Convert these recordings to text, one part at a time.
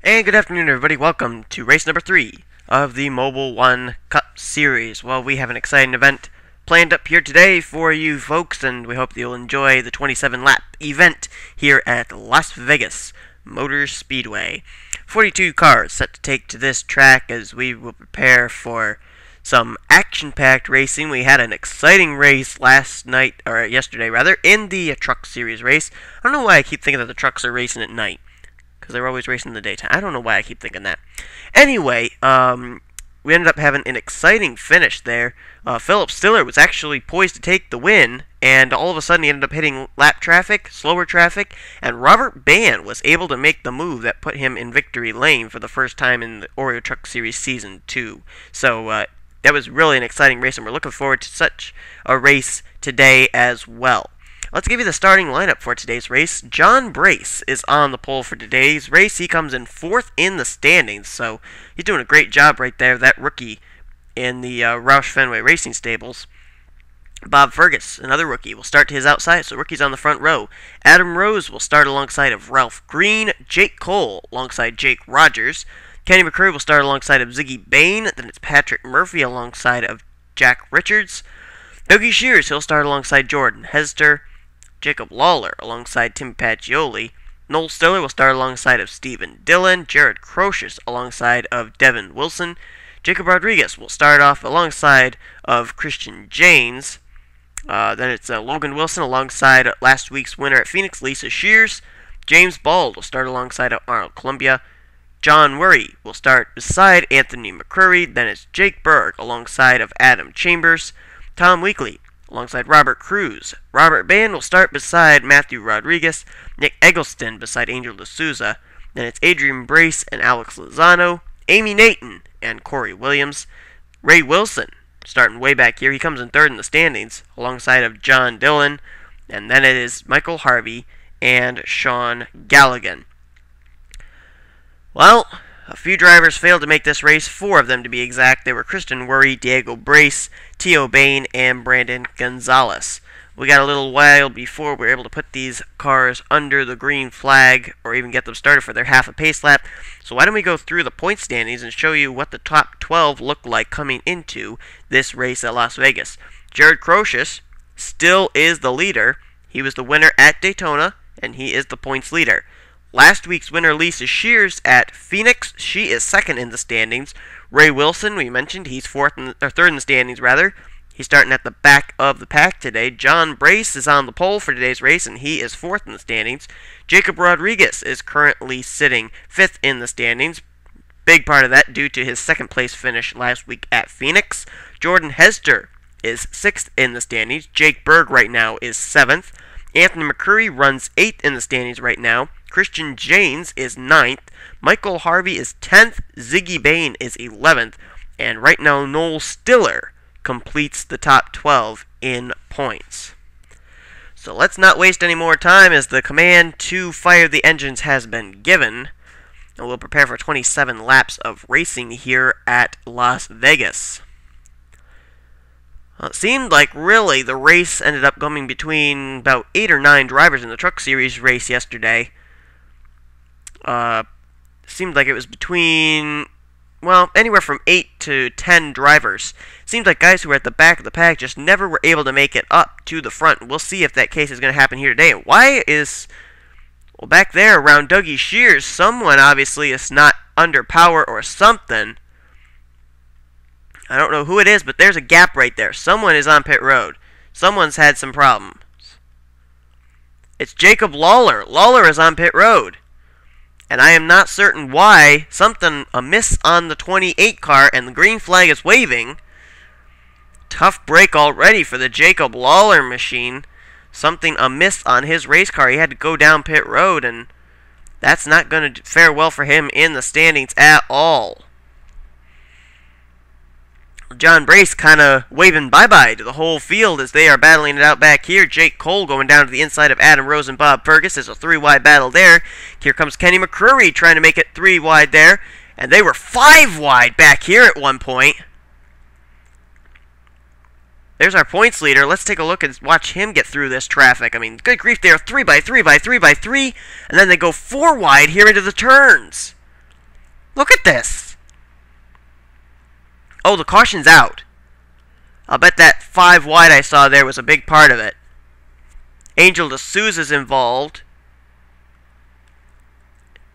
And good afternoon, everybody. Welcome to race number 3 of the Mobil 1 Cup Series. Well, we have an exciting event planned up here today for you folks, and we hope that you'll enjoy the 27-lap event here at Las Vegas Motor Speedway. 42 cars set to take to this track as we will prepare for some action-packed racing. We had an exciting race yesterday rather, in the Truck Series race. I don't know why I keep thinking that the trucks are racing at night, because they're always racing in the daytime. I don't know why I keep thinking that. Anyway, we ended up having an exciting finish there. Philip Stiller was actually poised to take the win, and all of a sudden he ended up hitting lap traffic, slower traffic, and Robert Band was able to make the move that put him in victory lane for the first time in the Oreo Truck Series Season 2. So that was really an exciting race, and we're looking forward to such a race today as well. Let's give you the starting lineup for today's race. John Brace is on the pole for today's race. He comes in 4th in the standings, so he's doing a great job right there, that rookie in the Roush Fenway Racing Stables. Bob Fergus, another rookie, will start to his outside, so rookie's on the front row. Adam Rose will start alongside of Ralph Green. Jake Cole alongside Jake Rogers. Kenny McCurry will start alongside of Ziggy Bain. Then it's Patrick Murphy alongside of Jack Richards. Dougie Shears, he'll start alongside Jordan Hester. Jacob Lawler alongside Tim Pacioli. Noel Stiller will start alongside of Stephen Dillon. Jared Crocious alongside of Devin Wilson. Jacob Rodriguez will start off alongside of Christian Janes. Then it's Logan Wilson alongside last week's winner at Phoenix, Lisa Shears. James Bald will start alongside of Arnold Columbia. John Murray will start beside Anthony McCurry. Then it's Jake Berg alongside of Adam Chambers. Tom Weekly alongside Robert Cruz. Robert Band will start beside Matthew Rodriguez. Nick Eggleston beside Angel D'Souza. Then it's Adrian Brace and Alex Lozano. Amy Nathan and Corey Williams. Ray Wilson starting way back here. He comes in 3rd in the standings alongside of John Dillon. And then it is Michael Harvey and Sean Galligan. Well, a few drivers failed to make this race, 4 of them to be exact. They were Kristen Worry, Diego Brace, Tio Bain, and Brandon Gonzalez. We got a little while before we were able to put these cars under the green flag or even get them started for their half a pace lap. So why don't we go through the point standings and show you what the top 12 look like coming into this race at Las Vegas. Jared Crocious still is the leader. He was the winner at Daytona, and he is the points leader. Last week's winner, Lisa Shears at Phoenix, she is 2nd in the standings. Ray Wilson, we mentioned, he's 3rd in the standings rather. He's starting at the back of the pack today. John Brace is on the pole for today's race, and he is 4th in the standings. Jacob Rodriguez is currently sitting 5th in the standings. Big part of that due to his 2nd place finish last week at Phoenix. Jordan Hester is 6th in the standings. Jake Berg right now is 7th. Anthony McCurry runs 8th in the standings right now. Christian Janes is 9th. Michael Harvey is 10th. Ziggy Bain is 11th. And right now, Noel Stiller completes the top 12 in points. So let's not waste any more time, as the command to fire the engines has been given. And we'll prepare for 27 laps of racing here at Las Vegas. Well, it seemed like really the race ended up coming between about 8 or 9 drivers in the Truck Series race yesterday. Seemed like it was between, well, anywhere from 8 to 10 drivers. Seemed like guys who were at the back of the pack just never were able to make it up to the front. We'll see if that case is going to happen here today. Why is, well, back there around Dougie Shears, someone obviously is not under power or something. I don't know who it is, but there's a gap right there. Someone is on pit road. Someone's had some problems. It's Jacob Lawler. Lawler is on pit road. And I am not certain why. Something amiss on the 28 car, and the green flag is waving. Tough break already for the Jacob Lawler machine. Something amiss on his race car. He had to go down pit road, and that's not going to fare well for him in the standings at all. John Brace kind of waving bye-bye to the whole field as they are battling it out back here. Jake Cole going down to the inside of Adam Rose and Bob Fergus. There's a 3-wide battle there. Here comes Kenny McCurry trying to make it 3-wide there. And they were 5-wide back here at one point. There's our points leader. Let's take a look and watch him get through this traffic. I mean, good grief, they're 3 by 3 by 3 by 3. And then they go 4 wide here into the turns. Look at this. Oh, the caution's out. I'll bet that 5 wide I saw there was a big part of it. Angel D'Souza's involved.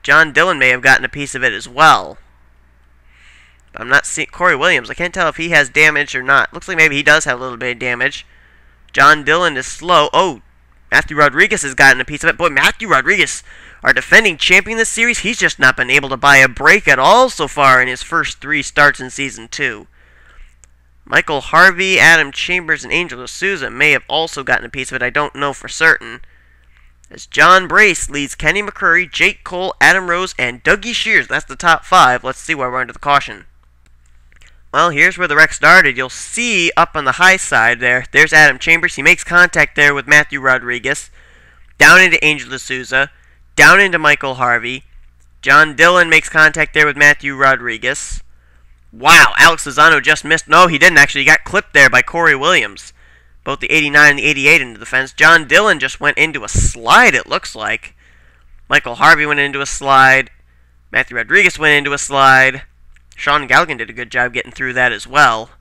John Dillon may have gotten a piece of it as well. I'm not seeing Corey Williams. I can't tell if he has damage or not. Looks like maybe he does have a little bit of damage. John Dillon is slow. Oh, Matthew Rodriguez has gotten a piece of it. Boy, Matthew Rodriguez, our defending champion this series, he's just not been able to buy a break at all so far in his first 3 starts in Season 2. Michael Harvey, Adam Chambers, and Angel D'Souza may have also gotten a piece of it. I don't know for certain. As John Brace leads Kenny McCurry, Jake Cole, Adam Rose, and Dougie Shears. That's the top 5. Let's see where we're under the caution. Well, here's where the wreck started. You'll see up on the high side there's Adam Chambers. He makes contact there with Matthew Rodriguez. Down into Angel D'Souza. Down into Michael Harvey. John Dillon makes contact there with Matthew Rodriguez. Wow, Alex Lozano just missed. No, he didn't actually. He got clipped there by Corey Williams. Both the 89 and the 88 into the fence. John Dillon just went into a slide, it looks like. Michael Harvey went into a slide. Matthew Rodriguez went into a slide. Sean Galligan did a good job getting through that as well.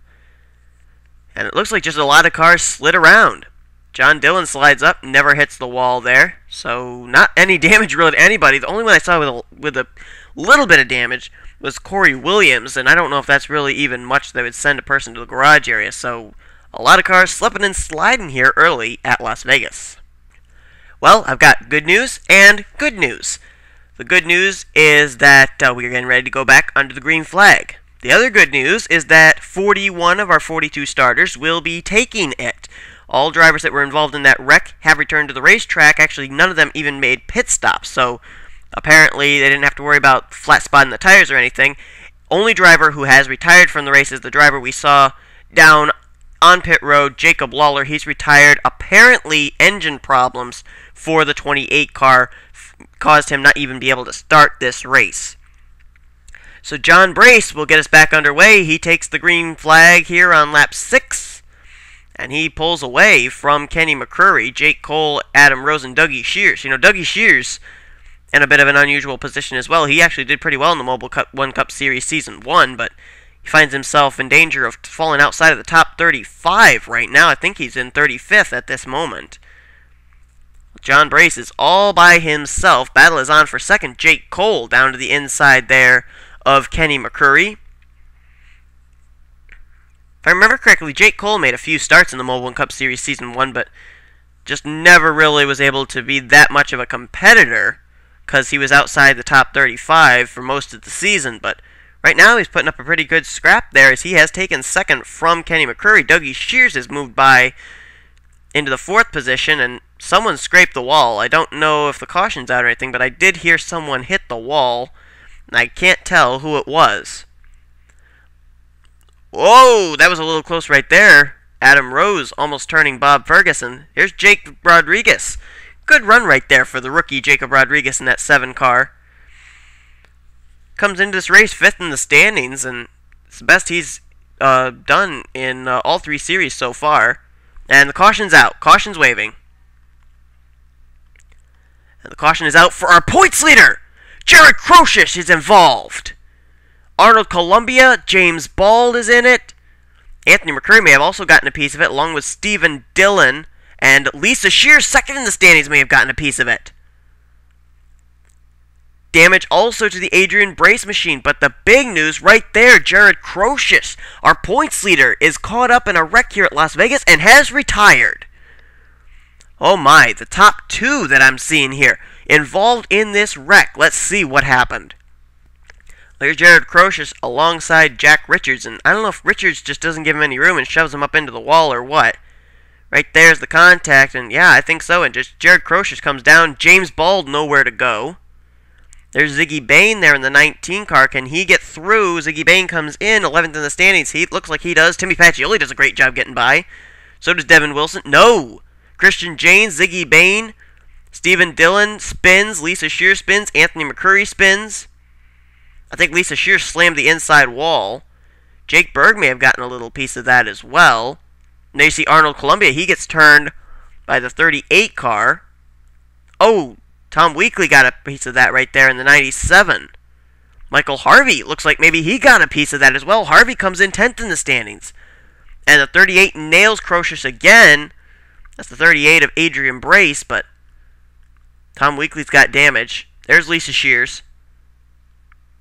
And it looks like just a lot of cars slid around. John Dillon slides up, never hits the wall there. So not any damage really to anybody. The only one I saw with a little bit of damage was Corey Williams, and I don't know if that's really even much that would send a person to the garage area. So a lot of cars slipping and sliding here early at Las Vegas. Well, I've got good news and good news. The good news is that we're getting ready to go back under the green flag. The other good news is that 41 of our 42 starters will be taking it. All drivers that were involved in that wreck have returned to the racetrack. Actually, none of them even made pit stops, so apparently they didn't have to worry about flat spot in the tires or anything. Only driver who has retired from the race is the driver we saw down on pit road, Jacob Lawler. He's retired. Apparently, engine problems for the 28 car caused him not even be able to start this race. So John Brace will get us back underway. He takes the green flag here on lap 6, and he pulls away from Kenny McCurry, Jake Cole, Adam Rose, and Dougie Shears. You know, Dougie Shears in a bit of an unusual position as well. He actually did pretty well in the Mobil Cup 1 Cup Series Season 1, but he finds himself in danger of falling outside of the top 35 right now. I think he's in 35th at this moment. John Brace is all by himself. Battle is on for second. Jake Cole down to the inside there of Kenny McCurry. If I remember correctly, Jake Cole made a few starts in the Mobil Cup Series Season 1, but just never really was able to be that much of a competitor because he was outside the top 35 for most of the season. But right now he's putting up a pretty good scrap there as he has taken second from Kenny McCurry. Dougie Shears has moved by into the 4th position, and someone scraped the wall. I don't know if the caution's out or anything, but I did hear someone hit the wall, and I can't tell who it was. Whoa, that was a little close right there. Adam Rose almost turning Bob Ferguson. Here's Jake Rodriguez. Good run right there for the rookie Jacob Rodriguez in that 7 car. Comes into this race 5th in the standings, and it's the best he's done in all 3 series so far. And the caution's out. Caution's waving. And the caution is out for our points leader. Jared Crocious is involved. Arnold Columbia, James Bald is in it. Anthony McCurry may have also gotten a piece of it, along with Stephen Dillon. And Lisa Shears, second in the standings, may have gotten a piece of it. Damage also to the Adrian Brace machine, but the big news right there, Jared Crocious, our points leader, is caught up in a wreck here at Las Vegas and has retired. Oh my, the top 2 that I'm seeing here involved in this wreck. Let's see what happened. There's Jared Crocious alongside Jack Richards, and I don't know if Richards just doesn't give him any room and shoves him up into the wall or what. Right there's the contact, and yeah, I think so, and just Jared Crocious comes down. James Bald nowhere to go. There's Ziggy Bain there in the 19 car. Can he get through? Ziggy Bain comes in, 11th in the standings. He looks like he does. Timmy Pacioli does a great job getting by. So does Devin Wilson. No! Christian Janes, Ziggy Bain, Stephen Dillon spins, Lisa Shears spins, Anthony McCurry spins. I think Lisa Shears slammed the inside wall. Jake Berg may have gotten a little piece of that as well. Now you see Arnold Columbia. He gets turned by the 38 car. Oh, Tom Weekly got a piece of that right there in the 97. Michael Harvey looks like maybe he got a piece of that as well. Harvey comes in 10th in the standings. And the 38 nails Crocious again. That's the 38 of Adrian Brace, but Tom Weekly's got damage. There's Lisa Shears.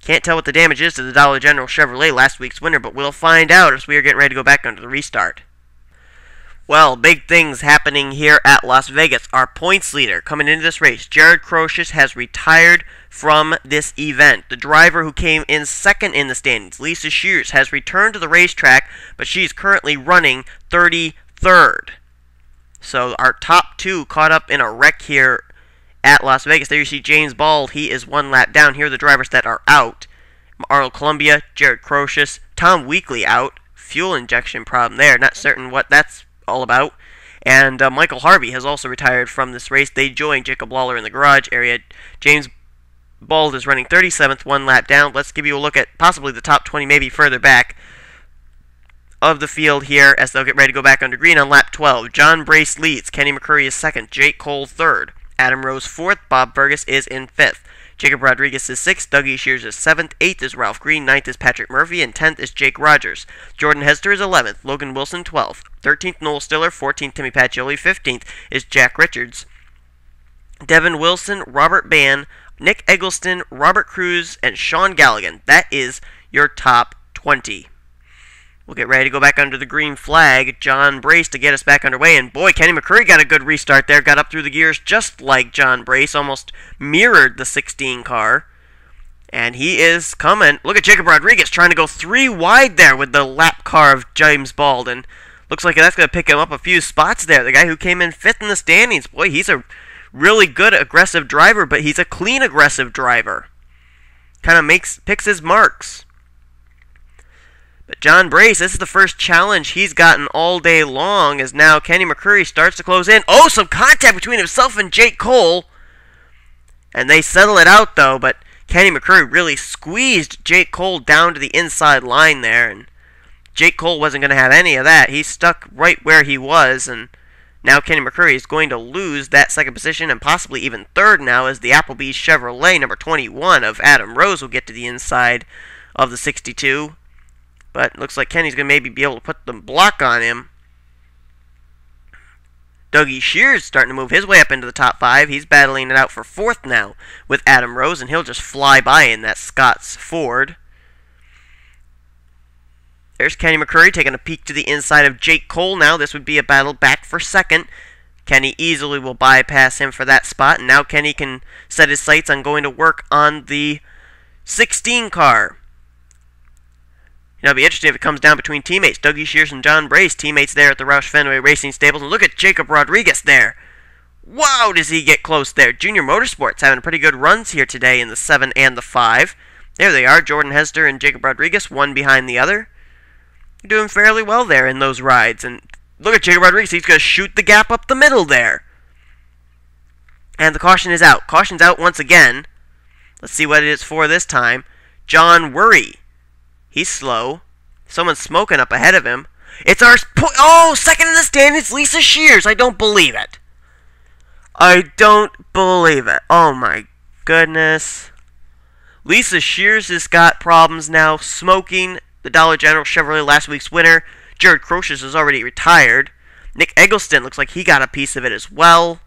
Can't tell what the damage is to the Dollar General Chevrolet, last week's winner, but we'll find out as we are getting ready to go back under the restart. Well, big things happening here at Las Vegas. Our points leader coming into this race, Jared Crocious, has retired from this event. The driver who came in second in the standings, Lisa Shears, has returned to the racetrack, but she's currently running 33rd. So our top two caught up in a wreck here at Las Vegas. There you see James Bald. He is one lap down. Here are the drivers that are out. Arnold Columbia, Jared Crocious, Tom Weekly out. Fuel injection problem there. Not certain what that's all about. And Michael Harvey has also retired from this race. They joined Jacob Lawler in the garage area. James Bald is running 37th, one lap down. Let's give you a look at possibly the top 20, maybe further back of the field here as they'll get ready to go back under green on lap 12. John Brace leads. Kenny McCurry is second. Jake Cole third. Adam Rose 4th, Bob Burgess is in 5th. Jacob Rodriguez is 6th, Dougie Shears is 7th, 8th is Ralph Green, 9th is Patrick Murphy, and 10th is Jake Rogers. Jordan Hester is 11th, Logan Wilson 12th, 13th Noel Stiller, 14th Timmy Pacioli, 15th is Jack Richards. Devin Wilson, Robert Bann, Nick Eggleston, Robert Cruz, and Sean Galligan. That is your top 20. We'll get ready to go back under the green flag. John Brace to get us back underway. And boy, Kenny McCurry got a good restart there. Got up through the gears just like John Brace. Almost mirrored the 16 car. And he is coming. Look at Jacob Rodriguez trying to go 3 wide there with the lap car of James Bald. And looks like that's going to pick him up a few spots there. The guy who came in 5th in the standings. Boy, he's a really good aggressive driver, but he's a clean aggressive driver. Kind of picks his marks. But John Brace, this is the first challenge he's gotten all day long, as now Kenny McCurry starts to close in. Oh, some contact between himself and Jake Cole. And they settle it out, though, but Kenny McCurry really squeezed Jake Cole down to the inside line there, and Jake Cole wasn't going to have any of that. He stuck right where he was, and now Kenny McCurry is going to lose that second position and possibly even third now, as the Applebee's Chevrolet number 21 of Adam Rose will get to the inside of the 62. But looks like Kenny's going to maybe be able to put the block on him. Dougie Shears starting to move his way up into the top 5. He's battling it out for 4th now with Adam Rose, and he'll just fly by in that Scott's Ford. There's Kenny McCurry taking a peek to the inside of Jake Cole now. This would be a battle back for 2nd. Kenny easily will bypass him for that spot, and now Kenny can set his sights on going to work on the 16 car. It'll be interesting if it comes down between teammates. Dougie Shears and John Brace, teammates there at the Roush Fenway Racing Stables. And look at Jacob Rodriguez there. Wow, does he get close there. Junior Motorsports having pretty good runs here today in the 7 and the 5. There they are, Jordan Hester and Jacob Rodriguez, one behind the other. They're doing fairly well there in those rides. And look at Jacob Rodriguez. He's going to shoot the gap up the middle there. And the caution is out. Caution's out once again. Let's see what it is for this time. John Worry. He's slow. Someone's smoking up ahead of him. It's our... Oh, second in the standings, Lisa Shears. I don't believe it. I don't believe it. Oh, my goodness. Lisa Shears has got problems now. Smoking. The Dollar General Chevrolet, last week's winner. Jared Crocious is already retired. Nick Eggleston looks like he got a piece of it as well.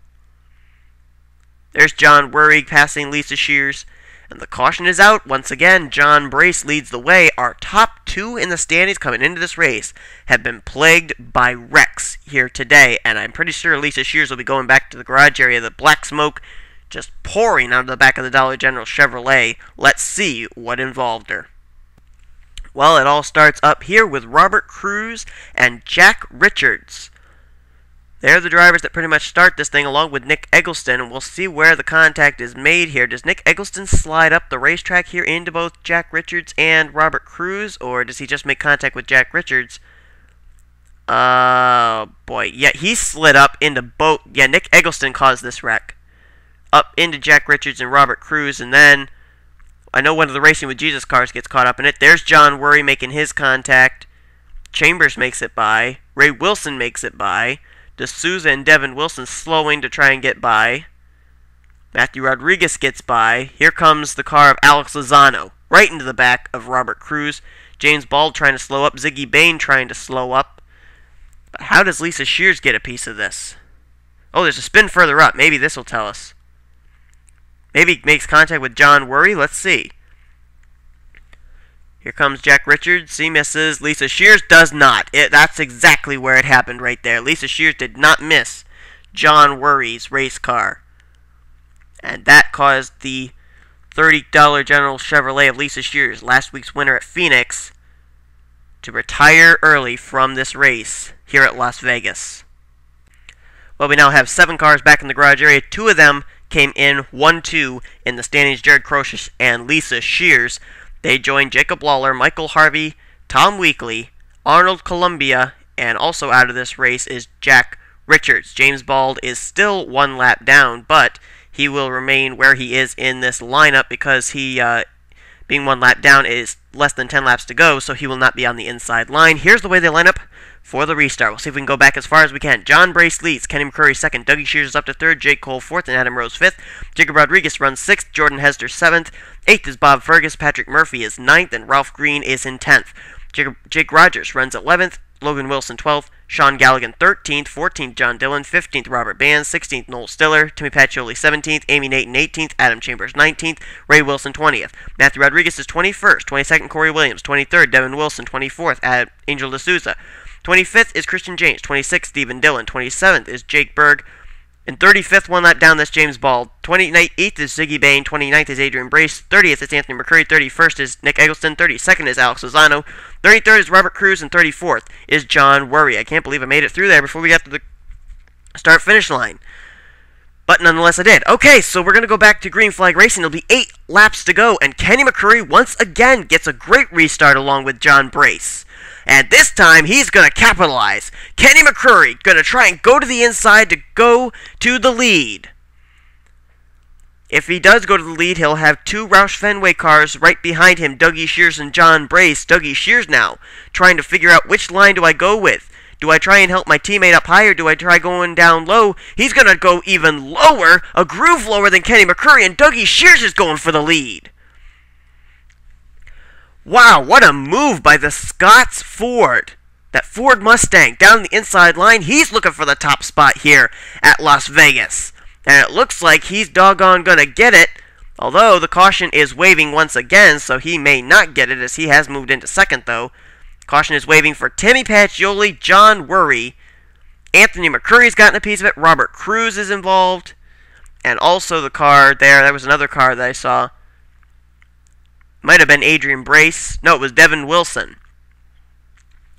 There's John Worry passing Lisa Shears. And the caution is out. Once again, John Brace leads the way. Our top 2 in the standings coming into this race have been plagued by wrecks here today. And I'm pretty sure Lisa Shears will be going back to the garage area. The black smoke just pouring out of the back of the Dollar General Chevrolet. Let's see what involved her. Well, it all starts up here with Robert Cruz and Jack Richards. They're the drivers that pretty much start this thing along with Nick Eggleston, and we'll see where the contact is made here. Does Nick Eggleston slide up the racetrack here into both Jack Richards and Robert Cruz, or does he just make contact with Jack Richards? Boy, yeah, he slid up into both. Yeah, Nick Eggleston caused this wreck. Up into Jack Richards and Robert Cruz, and then I know one of the Racing with Jesus cars gets caught up in it. There's John Worry making his contact. Chambers makes it by. Ray Wilson makes it by. D'Souza and Devin Wilson slowing to try and get by. Matthew Rodriguez gets by. Here comes the car of Alex Lozano. right into the back of Robert Cruz. James Bald trying to slow up. Ziggy Bain trying to slow up. But how does Lisa Shears get a piece of this? Oh, there's a spin further up. Maybe this will tell us. Maybe makes contact with John Worry. Let's see. Here comes Jack Richards. He misses. Lisa Shears does not. That's exactly where it happened right there. Lisa Shears did not miss John Worry's race car. And that caused the $30 General Chevrolet of Lisa Shears, last week's winner at Phoenix, to retire early from this race here at Las Vegas. Well, we now have 7 cars back in the garage area. 2 of them came in 1-2 in the standings. Jared Crocius and Lisa Shears. They joined Jacob Lawler, Michael Harvey, Tom Weekly, Arnold Columbia, and also out of this race is Jack Richards. James Bald is still 1 lap down, but he will remain where he is in this lineup because he, being 1 lap down, is less than 10 laps to go, so he will not be on the inside line. Here's the way they line up for the restart. We'll see if we can go back as far as we can. John Brace leads, Kenny McCurry second, Dougie Shears is up to third, Jake Cole fourth, and Adam Rose fifth. Jacob Rodriguez runs sixth, Jordan Hester seventh, eighth is Bob Fergus, Patrick Murphy is ninth, and Ralph Green is in 10th. Jake Rogers runs 11th, Logan Wilson 12th, Sean Galligan 13th, 14th John Dillon, 15th Robert Bands, 16th Noel Stiller, Timmy Pacioli 17th, Amy Naton 18th, Adam Chambers 19th, Ray Wilson 20th. Matthew Rodriguez is 21st, 22nd Corey Williams, 23rd Devin Wilson, 24th Angel D'Souza, 25th is Christian James, 26th Stephen Dillon, 27th is Jake Berg, and 35th, 1 lap down, that's James Bald. 28th is Ziggy Bain, 29th is Adrian Brace, 30th is Anthony McCurry, 31st is Nick Eggleston, 32nd is Alex Lozano, 33rd is Robert Cruz, and 34th is John Worry. I can't believe I made it through there before we got to the start-finish line. But nonetheless, I did. Okay, so we're going to go back to green flag racing. It'll be 8 laps to go, and Kenny McCurry once again gets a great restart along with John Brace. And this time, he's going to capitalize. Kenny McCurry going to try and go to the inside to go to the lead. If he does go to the lead, he'll have 2 Roush Fenway cars right behind him, Dougie Shears and John Brace. Dougie Shears now trying to figure out which line do I go with. Do I try and help my teammate up higher? Do I try going down low? He's going to go even lower, a groove lower than Kenny McCurry, and Dougie Shears is going for the lead. Wow, what a move by the Scots Ford. That Ford Mustang down the inside line. He's looking for the top spot here at Las Vegas. And it looks like he's doggone gonna get it. Although the caution is waving once again, so he may not get it as he has moved into second though. Caution is waving for Timmy Pacioli, John Worry. Anthony McCurry's gotten a piece of it. Robert Cruz is involved. And also the car there was another car that I saw. Might have been Adrian Brace. No, it was Devin Wilson.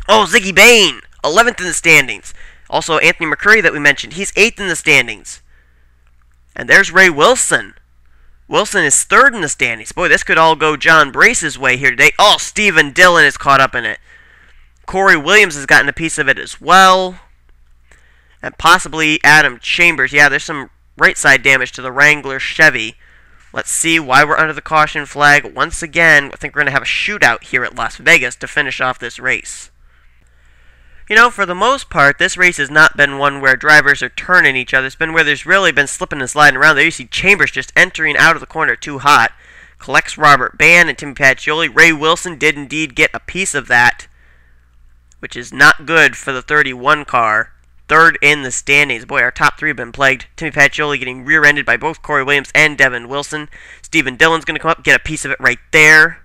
Oh, Ziggy Bain, 11th in the standings. Also, Anthony McCurry that we mentioned, he's 8th in the standings. And there's Ray Wilson. Wilson is 3rd in the standings. Boy, this could all go John Brace's way here today. Oh, Stephen Dillon is caught up in it. Corey Williams has gotten a piece of it as well. And possibly Adam Chambers. Yeah, there's some right side damage to the Wrangler Chevy. Let's see why we're under the caution flag. Once again, I think we're going to have a shootout here at Las Vegas to finish off this race. You know, for the most part, this race has not been one where drivers are turning each other. It's been where there's really been slipping and sliding around. There you see Chambers just entering out of the corner too hot. Collects Robert Band and Timmy Pacioli. Ray Wilson did indeed get a piece of that, which is not good for the 31 car. 3rd in the standings. Boy, our top 3 have been plagued. Timmy Pacioli getting rear-ended by both Corey Williams and Devin Wilson. Stephen Dillon's going to come up, get a piece of it right there.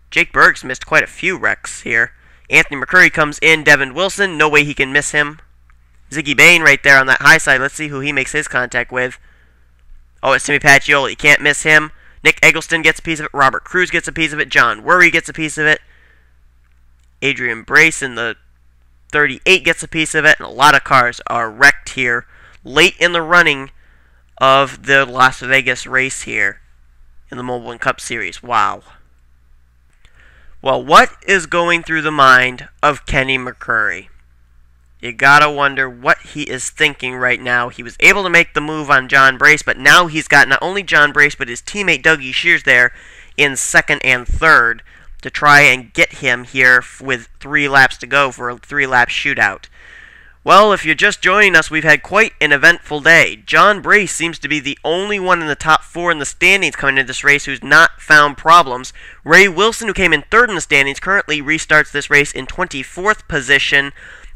Jake Berg's missed quite a few wrecks here. Anthony McCurry comes in, Devin Wilson. No way he can miss him. Ziggy Bain right there on that high side. Let's see who he makes his contact with. Oh, it's Timmy Pacioli. You can't miss him. Nick Eggleston gets a piece of it. Robert Cruz gets a piece of it. John Worry gets a piece of it. Adrian Brace in the 38 gets a piece of it, and a lot of cars are wrecked here late in the running of the Las Vegas race here in the Mobil 1 Cup Series. Wow. Well, what is going through the mind of Kenny McCurry? You gotta wonder what he is thinking right now. He was able to make the move on John Brace, but now he's got not only John Brace, but his teammate Dougie Shears there in 2nd and 3rd. To try and get him here with 3 laps to go for a 3-lap shootout. Well, if you're just joining us, we've had quite an eventful day. John Brace seems to be the only one in the top 4 in the standings coming into this race who's not found problems. Ray Wilson, who came in 3rd in the standings, currently restarts this race in 24th position.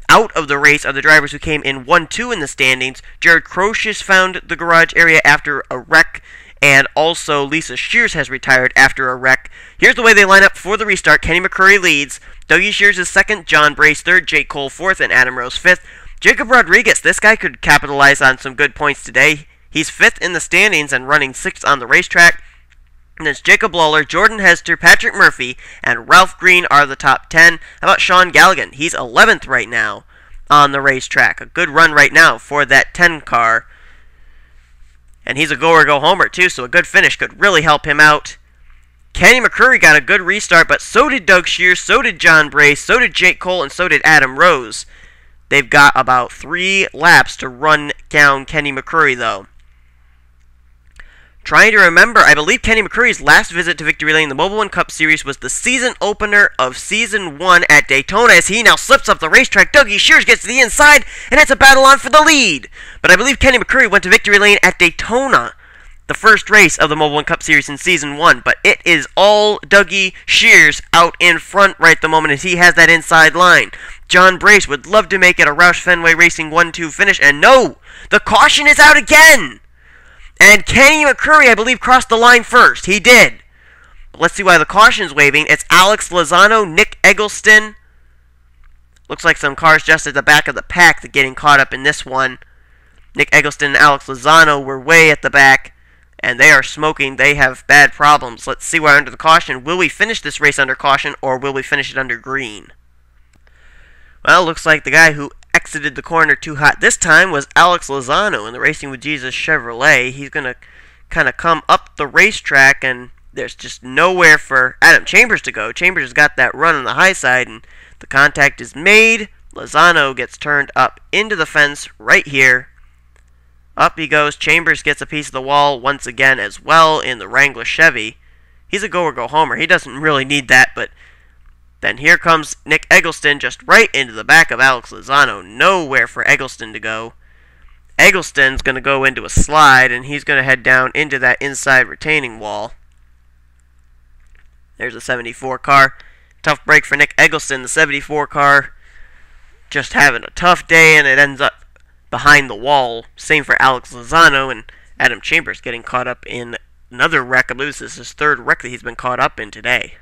Out of the race are the drivers who came in 1-2 in the standings. Jared Crocious found the garage area after a wreck, and also Lisa Shears has retired after a wreck. Here's the way they line up for the restart. Kenny McCurry leads. Dougie Shears is 2nd, John Brace 3rd, Jake Cole 4th, and Adam Rose 5th. Jacob Rodriguez, this guy could capitalize on some good points today. He's 5th in the standings and running 6th on the racetrack. And it's Jacob Lawler, Jordan Hester, Patrick Murphy, and Ralph Green are the top 10. How about Sean Galligan? He's 11th right now on the racetrack. A good run right now for that 10 car. And he's a go-or-go-homer too, so a good finish could really help him out. Kenny McCurry got a good restart, but so did Doug Shears, so did John Brace, so did Jake Cole, and so did Adam Rose. They've got about 3 laps to run down Kenny McCurry, though. Trying to remember, I believe Kenny McCurry's last visit to Victory Lane in the Mobil 1 Cup Series was the season opener of Season 1 at Daytona, as he now slips up the racetrack. Dougie Shears gets to the inside, and it's a battle on for the lead. But I believe Kenny McCurry went to Victory Lane at Daytona, the first race of the Mobil 1 Cup Series in Season 1. But it is all Dougie Shears out in front right at the moment as he has that inside line. John Brace would love to make it a Roush Fenway Racing 1-2 finish, and no! The caution is out again! And Kenny McCurry, I believe, crossed the line first. He did. But let's see why the caution's waving. It's Alex Lozano, Nick Eggleston. Looks like some cars just at the back of the pack that getting caught up in this one. Nick Eggleston and Alex Lozano were way at the back, and they are smoking. They have bad problems. Let's see why under the caution. Will we finish this race under caution, or will we finish it under green? Well, looks like the guy who exited the corner too hot this time was Alex Lozano in the Racing with Jesus Chevrolet. He's going to kind of come up the racetrack, and there's just nowhere for Adam Chambers to go. Chambers has got that run on the high side, and the contact is made. Lozano gets turned up into the fence right here. Up he goes. Chambers gets a piece of the wall once again as well in the Wrangler Chevy. He's a go-or-go-homer. He doesn't really need that, but then here comes Nick Eggleston just right into the back of Alex Lozano. Nowhere for Eggleston to go. Eggleston's going to go into a slide, and he's going to head down into that inside retaining wall. There's a 74 car. Tough break for Nick Eggleston. The 74 car just having a tough day, and it ends up behind the wall. Same for Alex Lozano, and Adam Chambers getting caught up in another wreck. I believe this is his 3rd wreck that he's been caught up in today.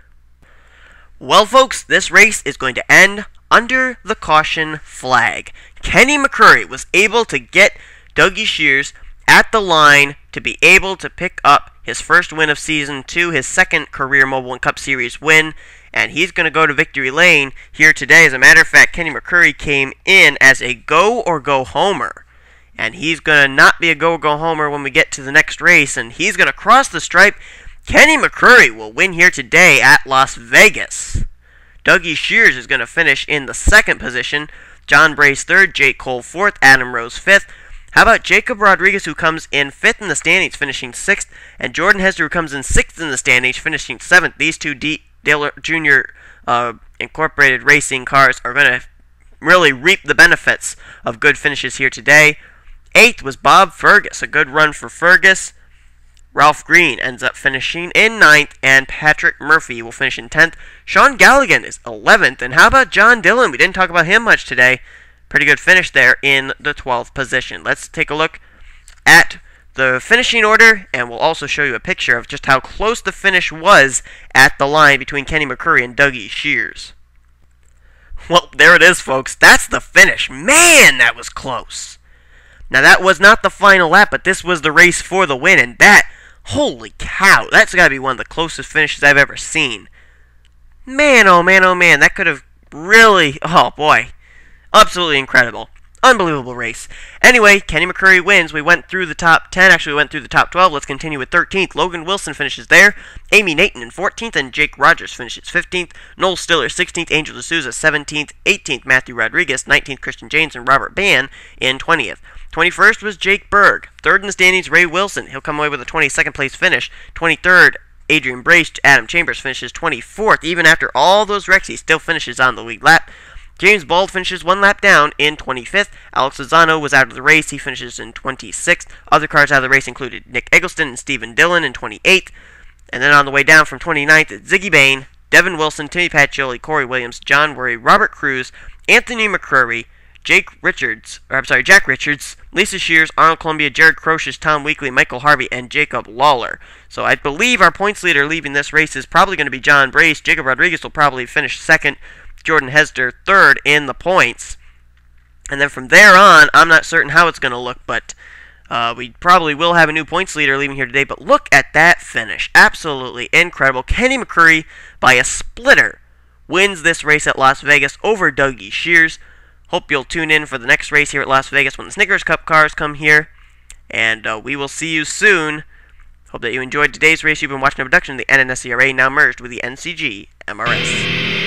Well, folks, this race is going to end under the caution flag. Kenny McCurry was able to get Dougie Shears at the line to be able to pick up his first win of Season 2, his 2nd career Mobil 1 Cup Series win, and he's going to go to Victory Lane here today. As a matter of fact, Kenny McCurry came in as a go-or-go-homer, and he's going to not be a go-or-go-homer when we get to the next race, and he's going to cross the stripe. Kenny McCurry will win here today at Las Vegas. Dougie Shears is going to finish in the 2nd position. John Brace 3rd, Jake Cole 4th, Adam Rose 5th. How about Jacob Rodriguez, who comes in 5th in the standings, finishing 6th, and Jordan Hester, who comes in 6th in the standings, finishing 7th. These two Dale Jr. Incorporated Racing cars are going to really reap the benefits of good finishes here today. 8th was Bob Fergus, a good run for Fergus. Ralph Green ends up finishing in 9th, and Patrick Murphy will finish in 10th. Sean Galligan is 11th, and how about John Dillon? We didn't talk about him much today. Pretty good finish there in the 12th position. Let's take a look at the finishing order, and we'll also show you a picture of just how close the finish was at the line between Kenny McCurry and Dougie Shears. Well, there it is, folks. That's the finish. Man, that was close. Now, that was not the final lap, but this was the race for the win, and that, holy cow, that's got to be one of the closest finishes I've ever seen. Man, oh man, that could have really, oh boy, absolutely incredible. Unbelievable race. Anyway, Kenny McCurry wins. We went through the top 10. Actually, we went through the top 12. Let's continue with 13th. Logan Wilson finishes there. Amy Nathan in 14th, and Jake Rogers finishes 15th. Noel Stiller 16th. Angel D'Souza 17th. 18th, Matthew Rodriguez. 19th, Christian James and Robert Ban in 20th. 21st was Jake Berg. 3rd in the standings, Ray Wilson. He'll come away with a 22nd place finish. 23rd, Adrian Brace. Adam Chambers finishes 24th. Even after all those wrecks, he still finishes on the lead lap. James Bald finishes 1 lap down in 25th. Alex Lozano was out of the race. He finishes in 26th. Other cars out of the race included Nick Eggleston and Stephen Dillon in 28th. And then on the way down from 29th, it's Ziggy Bain, Devin Wilson, Timmy Pacioli, Corey Williams, John Worry, Robert Cruz, Anthony McCrory, Jack Richards, Lisa Shears, Arnold Columbia, Jared Crocius, Tom Weekly, Michael Harvey, and Jacob Lawler. So I believe our points leader leaving this race is probably going to be John Brace. Jacob Rodriguez will probably finish second. Jordan Hesder third in the points. And then from there on, I'm not certain how it's going to look, but we probably will have a new points leader leaving here today. But look at that finish. Absolutely incredible. Kenny McCurry, by a splitter, wins this race at Las Vegas over Dougie Shears. Hope you'll tune in for the next race here at Las Vegas when the Snickers Cup cars come here. And we will see you soon. Hope that you enjoyed today's race. You've been watching a production of the NNSCRA, now merged with the NCG MRS.